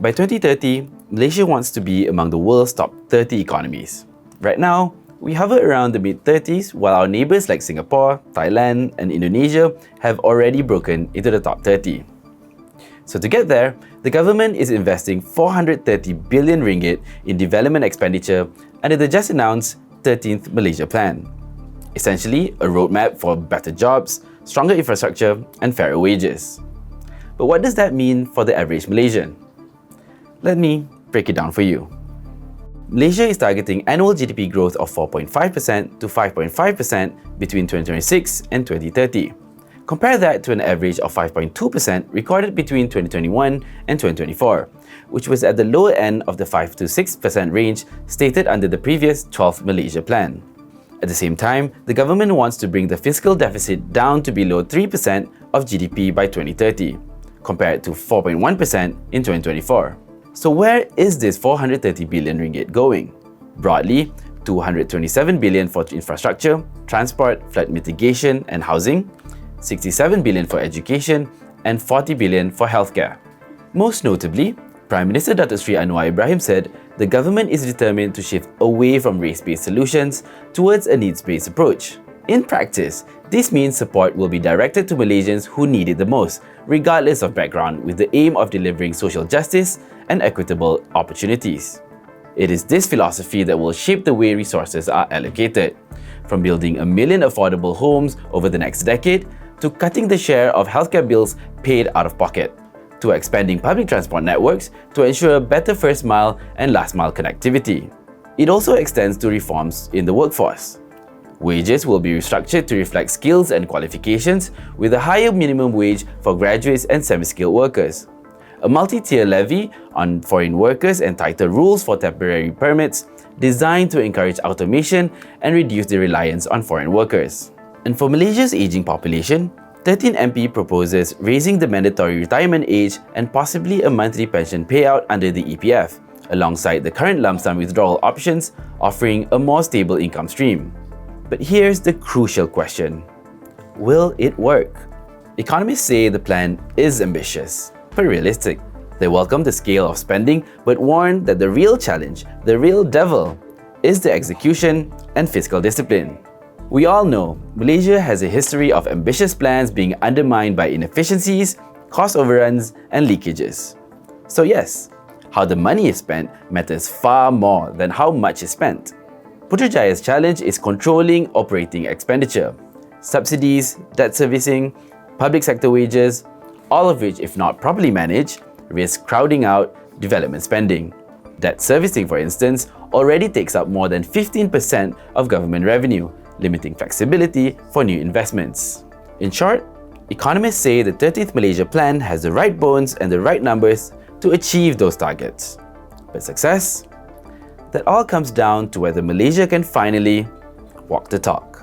By 2030, Malaysia wants to be among the world's top 30 economies. Right now, we hover around the mid-30s, while our neighbours like Singapore, Thailand, and Indonesia have already broken into the top 30. So to get there, the government is investing 430 billion ringgit in development expenditure under the just announced 13th Malaysia Plan. Essentially, a roadmap for better jobs, stronger infrastructure, and fairer wages. But what does that mean for the average Malaysian? Let me break it down for you. Malaysia is targeting annual GDP growth of 4.5% to 5.5% between 2026 and 2030. Compare that to an average of 5.2% recorded between 2021 and 2024, which was at the lower end of the 5 to 6% range stated under the previous 12th Malaysia Plan. At the same time, the government wants to bring the fiscal deficit down to below 3% of GDP by 2030, compared to 4.1% in 2024. So where is this 430 billion ringgit going? Broadly, 227 billion for infrastructure, transport, flood mitigation and housing, 67 billion for education, and 40 billion for healthcare. Most notably, Prime Minister Datuk Seri Anwar Ibrahim said the government is determined to shift away from race-based solutions towards a needs-based approach. In practice, this means support will be directed to Malaysians who need it the most, regardless of background, with the aim of delivering social justice and equitable opportunities. It is this philosophy that will shape the way resources are allocated, from building 1 million affordable homes over the next decade, to cutting the share of healthcare bills paid out of pocket, to expanding public transport networks to ensure better first-mile and last-mile connectivity. It also extends to reforms in the workforce. Wages will be restructured to reflect skills and qualifications, with a higher minimum wage for graduates and semi-skilled workers. A multi-tier levy on foreign workers and tighter rules for temporary permits designed to encourage automation and reduce the reliance on foreign workers. And for Malaysia's aging population, 13MP proposes raising the mandatory retirement age and possibly a monthly pension payout under the EPF, alongside the current lump sum withdrawal options, offering a more stable income stream. But here's the crucial question. Will it work? Economists say the plan is ambitious, but realistic. They welcome the scale of spending, but warn that the real challenge, the real devil, is the execution and fiscal discipline. We all know Malaysia has a history of ambitious plans being undermined by inefficiencies, cost overruns, and leakages. So yes, how the money is spent matters far more than how much is spent. Putrajaya's challenge is controlling operating expenditure, subsidies, debt servicing, public sector wages, all of which, if not properly managed, risk crowding out development spending. Debt servicing, for instance, already takes up more than 15% of government revenue, limiting flexibility for new investments. In short, economists say the 13th Malaysia Plan has the right bones and the right numbers to achieve those targets. But success? That all comes down to whether Malaysia can finally walk the talk.